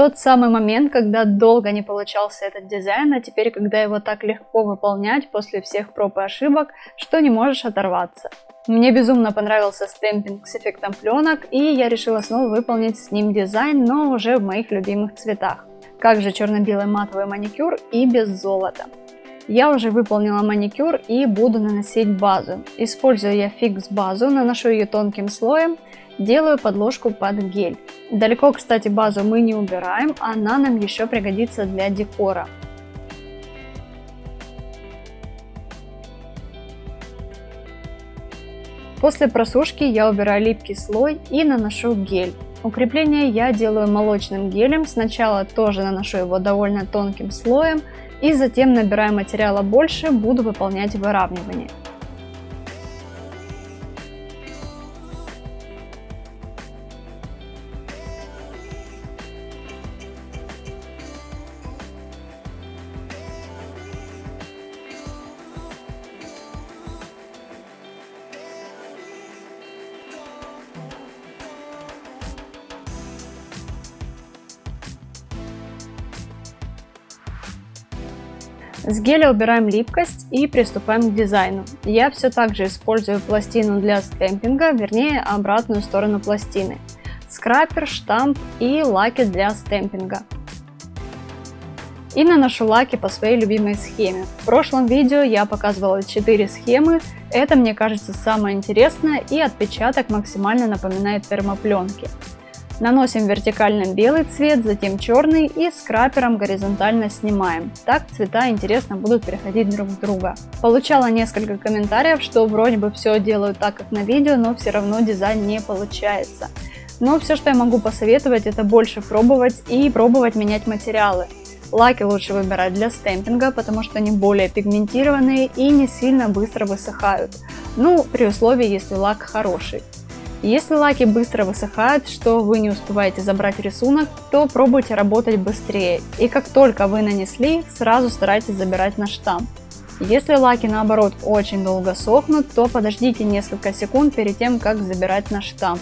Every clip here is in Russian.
Тот самый момент, когда долго не получался этот дизайн, а теперь, когда его так легко выполнять после всех проб и ошибок, что не можешь оторваться. Мне безумно понравился стемпинг с эффектом пленок, и я решила снова выполнить с ним дизайн, но уже в моих любимых цветах. Как же черно-белый матовый маникюр и без золота. Я уже выполнила маникюр и буду наносить базу. Используя я фикс базу, наношу ее тонким слоем, делаю подложку под гель. Далеко, кстати, базу мы не убираем, она нам еще пригодится для декора. После просушки я убираю липкий слой и наношу гель. Укрепление я делаю молочным гелем, сначала тоже наношу его довольно тонким слоем и затем, набирая материала больше, буду выполнять выравнивание. С геля убираем липкость и приступаем к дизайну. Я все так же использую пластину для стемпинга, вернее обратную сторону пластины, скрапер, штамп и лаки для стемпинга. И наношу лаки по своей любимой схеме. В прошлом видео я показывала 4 схемы, это, мне кажется, самое интересное, и отпечаток максимально напоминает термопленки. Наносим вертикально белый цвет, затем черный и скрапером горизонтально снимаем. Так цвета интересно будут переходить друг в друга. Получала несколько комментариев, что вроде бы все делаю так, как на видео, но все равно дизайн не получается. Но все, что я могу посоветовать, это больше пробовать и пробовать менять материалы. Лаки лучше выбирать для стемпинга, потому что они более пигментированные и не сильно быстро высыхают. Ну, при условии, если лак хороший. Если лаки быстро высыхают, что вы не успеваете забрать рисунок, то пробуйте работать быстрее. И как только вы нанесли, сразу старайтесь забирать на штамп. Если лаки наоборот очень долго сохнут, то подождите несколько секунд перед тем, как забирать на штамп.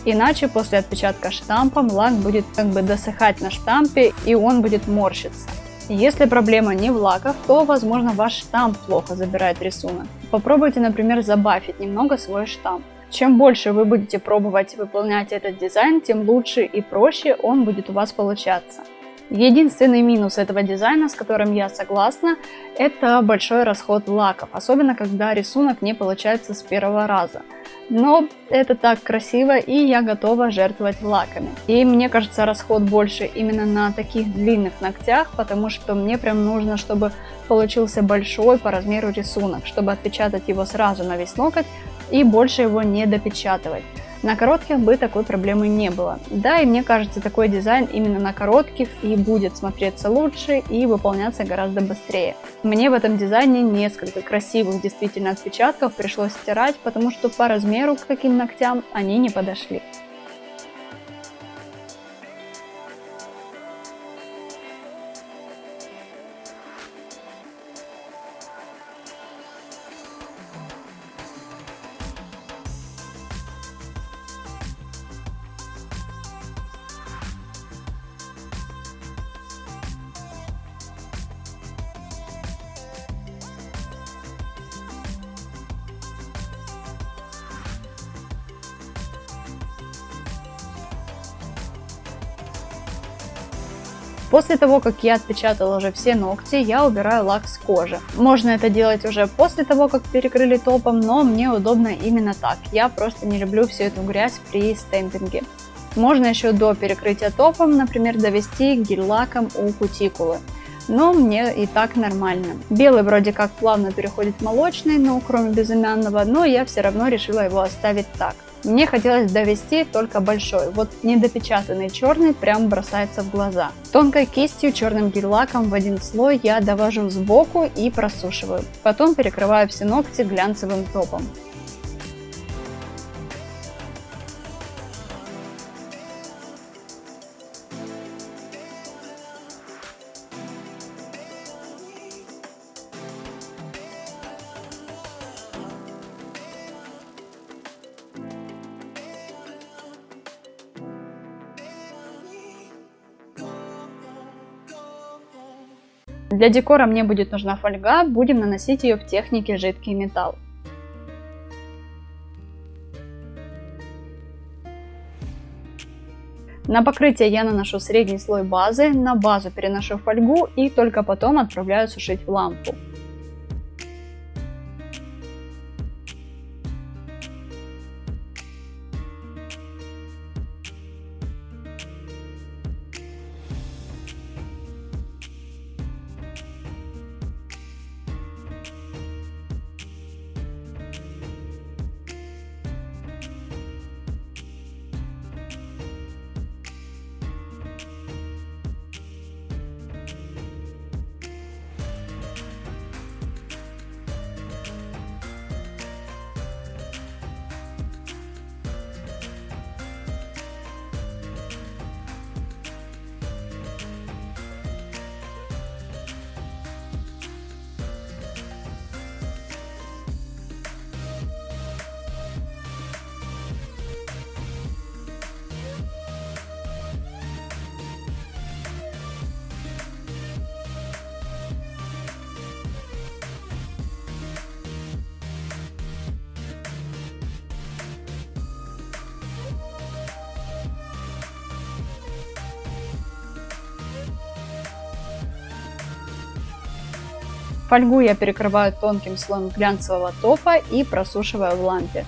Иначе после отпечатка штампом лак будет как бы досыхать на штампе и он будет морщиться. Если проблема не в лаках, то возможно ваш штамп плохо забирает рисунок. Попробуйте, например, забафить немного свой штамп. Чем больше вы будете пробовать выполнять этот дизайн, тем лучше и проще он будет у вас получаться. Единственный минус этого дизайна, с которым я согласна, это большой расход лаков, особенно когда рисунок не получается с первого раза. Но это так красиво, и я готова жертвовать лаками. И мне кажется, расход больше именно на таких длинных ногтях, потому что мне прям нужно, чтобы получился большой по размеру рисунок, чтобы отпечатать его сразу на весь ноготь и больше его не допечатывать. На коротких бы такой проблемы не было. Да, и мне кажется, такой дизайн именно на коротких и будет смотреться лучше и выполняться гораздо быстрее. Мне в этом дизайне несколько красивых действительно отпечатков пришлось стирать, потому что по размеру к таким ногтям они не подошли. После того, как я отпечатала уже все ногти, я убираю лак с кожи. Можно это делать уже после того, как перекрыли топом, но мне удобно именно так. Я просто не люблю всю эту грязь при стемпинге. Можно еще до перекрытия топом, например, довести гель-лаком у кутикулы. Но мне и так нормально. Белый вроде как плавно переходит в молочный, но кроме безымянного, но я все равно решила его оставить так. Мне хотелось довести только большой, вот недопечатанный черный прям бросается в глаза. Тонкой кистью черным гель-лаком в один слой я довожу сбоку и просушиваю. Потом перекрываю все ногти глянцевым топом. Для декора мне будет нужна фольга, будем наносить ее в технике жидкий металл. На покрытие я наношу средний слой базы, на базу переношу фольгу и только потом отправляю сушить в лампу. Фольгу я перекрываю тонким слоем глянцевого топа и просушиваю в лампе.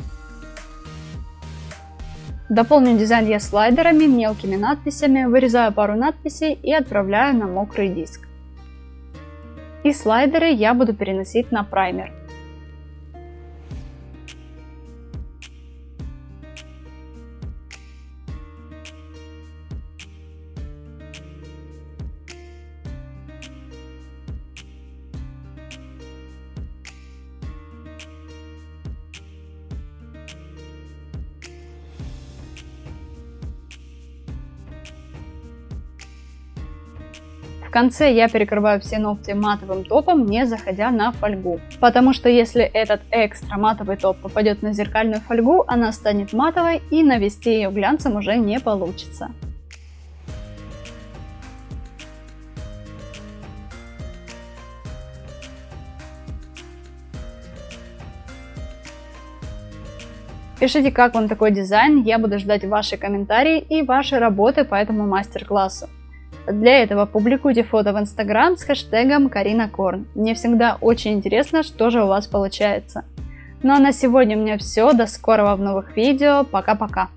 Дополню дизайн я слайдерами, мелкими надписями, вырезаю пару надписей и отправляю на мокрый диск. И слайдеры я буду переносить на праймер. В конце я перекрываю все ногти матовым топом, не заходя на фольгу. Потому что если этот экстра матовый топ попадет на зеркальную фольгу, она станет матовой и навести ее глянцем уже не получится. Пишите, как вам такой дизайн, я буду ждать ваши комментарии и ваши работы по этому мастер-классу. Для этого публикуйте фото в Instagram с хэштегом Карина Корн. Мне всегда очень интересно, что же у вас получается. Ну а на сегодня у меня все. До скорого в новых видео. Пока-пока.